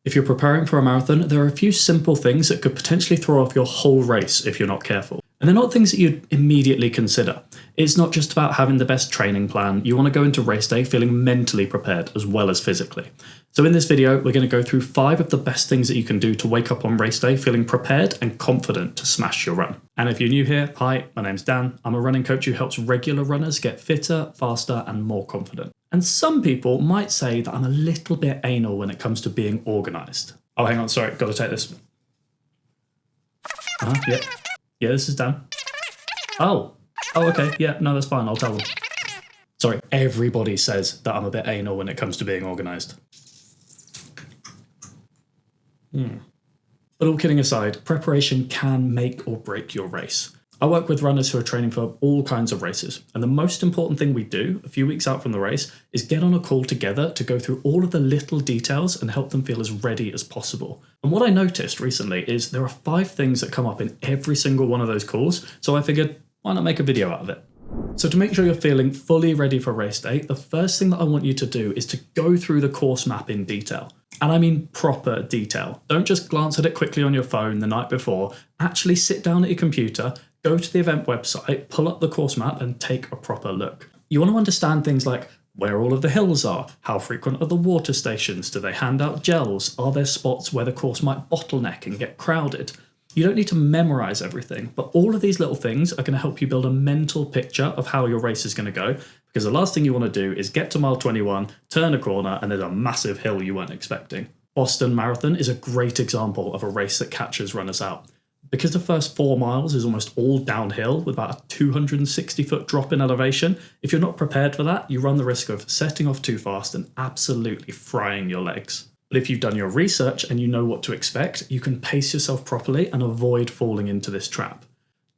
If you're preparing for a marathon, there are a few simple things that could potentially throw off your whole race if you're not careful. And they're not things that you'd immediately consider. It's not just about having the best training plan. You want to go into race day feeling mentally prepared as well as physically. So in this video, we're going to go through 5 of the best things that you can do to wake up on race day feeling prepared and confident to smash your run. And if you're new here, hi, my name's Dan. I'm a running coach who helps regular runners get fitter, faster, and more confident. And some people might say that I'm a little bit anal when it comes to being organised. Oh, hang on, sorry, got to take this. Yeah, this is Dan. Oh, okay, yeah, no, that's fine, I'll tell them. Sorry, everybody says that I'm a bit anal when it comes to being organised. But all kidding aside, preparation can make or break your race. I work with runners who are training for all kinds of races, and the most important thing we do a few weeks out from the race is get on a call together to go through all of the little details and help them feel as ready as possible. And what I noticed recently is there are 5 things that come up in every single one of those calls, so I figured, why not make a video out of it? So to make sure you're feeling fully ready for race day, the first thing that I want you to do is to go through the course map in detail. And I mean proper detail. Don't just glance at it quickly on your phone the night before. Actually sit down at your computer, go to the event website, pull up the course map and take a proper look. You want to understand things like where all of the hills are, how frequent are the water stations, do they hand out gels, are there spots where the course might bottleneck and get crowded? You don't need to memorize everything, but all of these little things are going to help you build a mental picture of how your race is going to go, because the last thing you want to do is get to mile 21, turn a corner, and there's a massive hill you weren't expecting. Boston Marathon is a great example of a race that catches runners out. Because the first 4 miles is almost all downhill with about a 260-foot drop in elevation, if you're not prepared for that, you run the risk of setting off too fast and absolutely frying your legs. But if you've done your research and you know what to expect, you can pace yourself properly and avoid falling into this trap.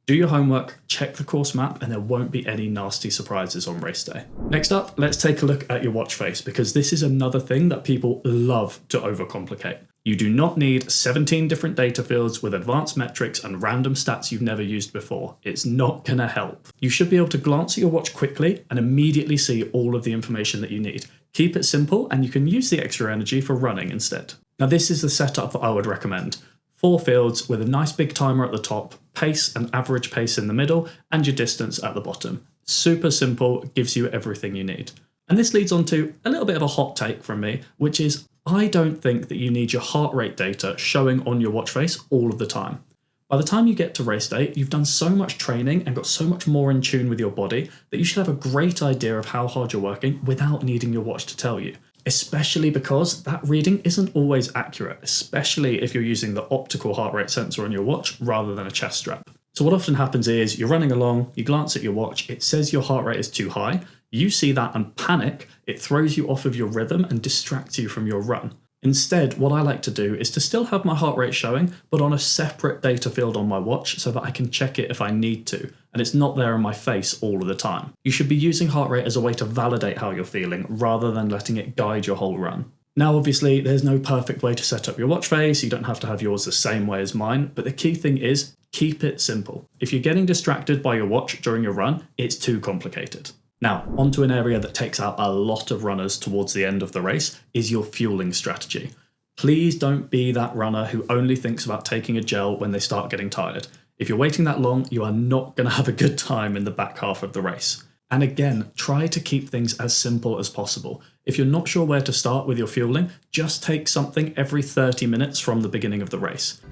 Do your homework, check the course map, and there won't be any nasty surprises on race day. Next up, let's take a look at your watch face, because this is another thing that people love to overcomplicate. You do not need 17 different data fields with advanced metrics and random stats you've never used before. It's not gonna help. You should be able to glance at your watch quickly and immediately see all of the information that you need. Keep it simple and you can use the extra energy for running instead. Now this is the setup that I would recommend. 4 fields with a nice big timer at the top, pace and average pace in the middle, and your distance at the bottom. Super simple, gives you everything you need. And this leads on to a little bit of a hot take from me, which is I don't think that you need your heart rate data showing on your watch face all of the time. By the time you get to race day, you've done so much training and got so much more in tune with your body that you should have a great idea of how hard you're working without needing your watch to tell you. Especially because that reading isn't always accurate, especially if you're using the optical heart rate sensor on your watch rather than a chest strap. So what often happens is you're running along, you glance at your watch, it says your heart rate is too high, you see that and panic, it throws you off of your rhythm and distracts you from your run. Instead, what I like to do is to still have my heart rate showing, but on a separate data field on my watch so that I can check it if I need to, and it's not there in my face all of the time. You should be using heart rate as a way to validate how you're feeling rather than letting it guide your whole run. Now obviously there's no perfect way to set up your watch face, you don't have to have yours the same way as mine, but the key thing is keep it simple. If you're getting distracted by your watch during your run, it's too complicated. Now, onto an area that takes out a lot of runners towards the end of the race is your fueling strategy. Please don't be that runner who only thinks about taking a gel when they start getting tired. If you're waiting that long, you are not going to have a good time in the back half of the race. And again, try to keep things as simple as possible. If you're not sure where to start with your fueling, just take something every 30 minutes from the beginning of the race.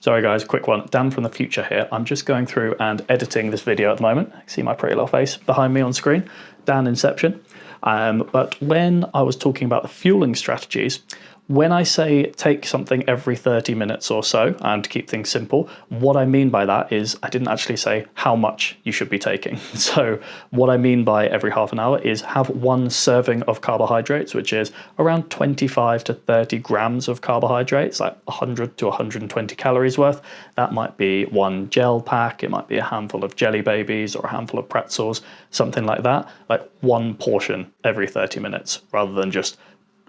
Sorry guys, quick one. Dan from the future here. I'm just going through and editing this video at the moment. See my pretty little face behind me on screen. Dan Inception. But when I was talking about the fueling strategies, when I say take something every 30 minutes or so and keep things simple, what I mean by that is I didn't actually say how much you should be taking. So what I mean by every half an hour is have 1 serving of carbohydrates, which is around 25 to 30 grams of carbohydrates, like 100 to 120 calories worth. That might be 1 gel pack, it might be a handful of jelly babies or a handful of pretzels, something like that, like 1 portion every 30 minutes rather than just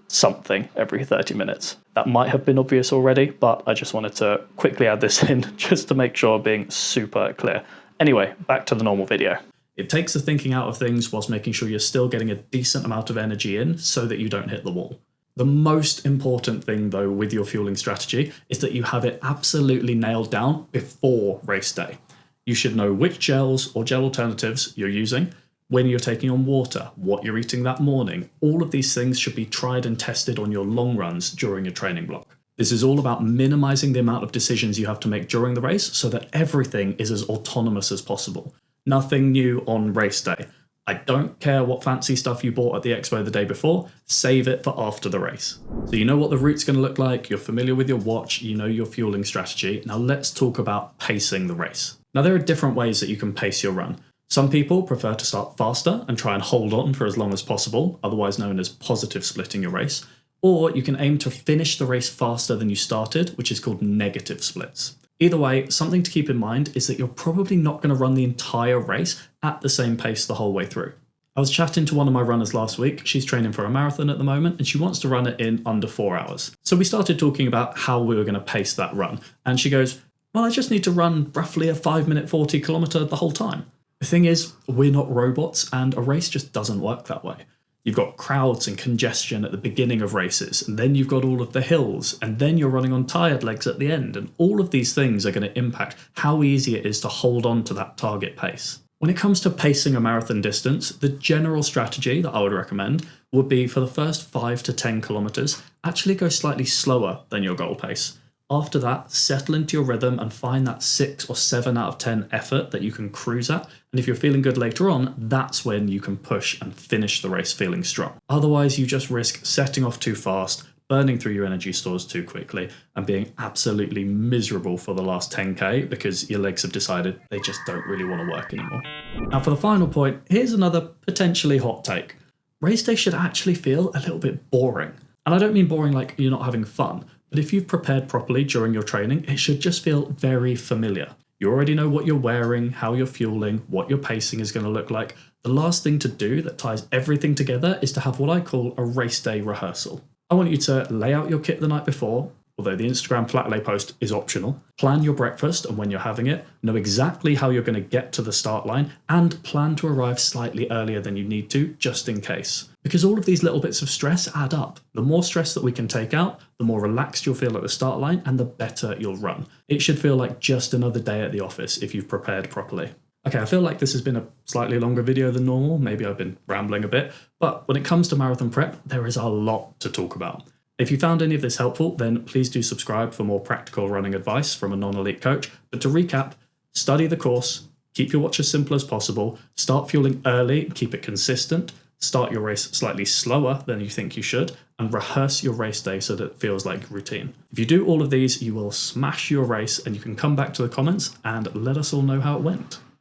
something every 30 minutes. That might have been obvious already, but I just wanted to quickly add this in just to make sure I'm being super clear. Anyway, back to the normal video. It takes the thinking out of things whilst making sure you're still getting a decent amount of energy in so that you don't hit the wall. The most important thing though with your fueling strategy is that you have it absolutely nailed down before race day. You should know which gels or gel alternatives you're using, when you're taking on water, what you're eating that morning. All of these things should be tried and tested on your long runs during your training block. This is all about minimizing the amount of decisions you have to make during the race so that everything is as autonomous as possible. Nothing new on race day. I don't care what fancy stuff you bought at the expo the day before, save it for after the race. So you know what the route's going to look like, you're familiar with your watch, you know your fueling strategy. Now let's talk about pacing the race. Now there are different ways that you can pace your run. Some people prefer to start faster and try and hold on for as long as possible, otherwise known as positive splitting your race. Or you can aim to finish the race faster than you started, which is called negative splits. Either way, something to keep in mind is that you're probably not going to run the entire race at the same pace the whole way through. I was chatting to one of my runners last week. She's training for a marathon at the moment and she wants to run it in under 4 hours. So we started talking about how we were going to pace that run. And she goes, well, I just need to run roughly a 5-minute 40 kilometer the whole time. The thing is, we're not robots and a race just doesn't work that way. You've got crowds and congestion at the beginning of races, and then you've got all of the hills, and then you're running on tired legs at the end, and all of these things are going to impact how easy it is to hold on to that target pace. When it comes to pacing a marathon distance, the general strategy that I would recommend would be for the first 5 to 10 kilometers, actually go slightly slower than your goal pace. After that, settle into your rhythm and find that 6 or 7 out of 10 effort that you can cruise at. And if you're feeling good later on, that's when you can push and finish the race feeling strong. Otherwise, you just risk setting off too fast, burning through your energy stores too quickly, and being absolutely miserable for the last 10K because your legs have decided they just don't really want to work anymore. Now for the final point, here's another potentially hot take. Race day should actually feel a little bit boring. And I don't mean boring like you're not having fun, but if you've prepared properly during your training, it should just feel very familiar. You already know what you're wearing, how you're fueling, what your pacing is going to look like. The last thing to do that ties everything together is to have what I call a race day rehearsal. I want you to lay out your kit the night before, although the Instagram flat lay post is optional. Plan your breakfast and when you're having it, know exactly how you're going to get to the start line, and plan to arrive slightly earlier than you need to, just in case. Because all of these little bits of stress add up. The more stress that we can take out, the more relaxed you'll feel at the start line and the better you'll run. It should feel like just another day at the office if you've prepared properly. Okay, I feel like this has been a slightly longer video than normal. Maybe I've been rambling a bit, but when it comes to marathon prep, there is a lot to talk about. If you found any of this helpful, then please do subscribe for more practical running advice from a non-elite coach. But to recap, study the course, keep your watch as simple as possible, start fueling early, keep it consistent, start your race slightly slower than you think you should, and rehearse your race day so that it feels like routine. If you do all of these, you will smash your race and you can come back to the comments and let us all know how it went.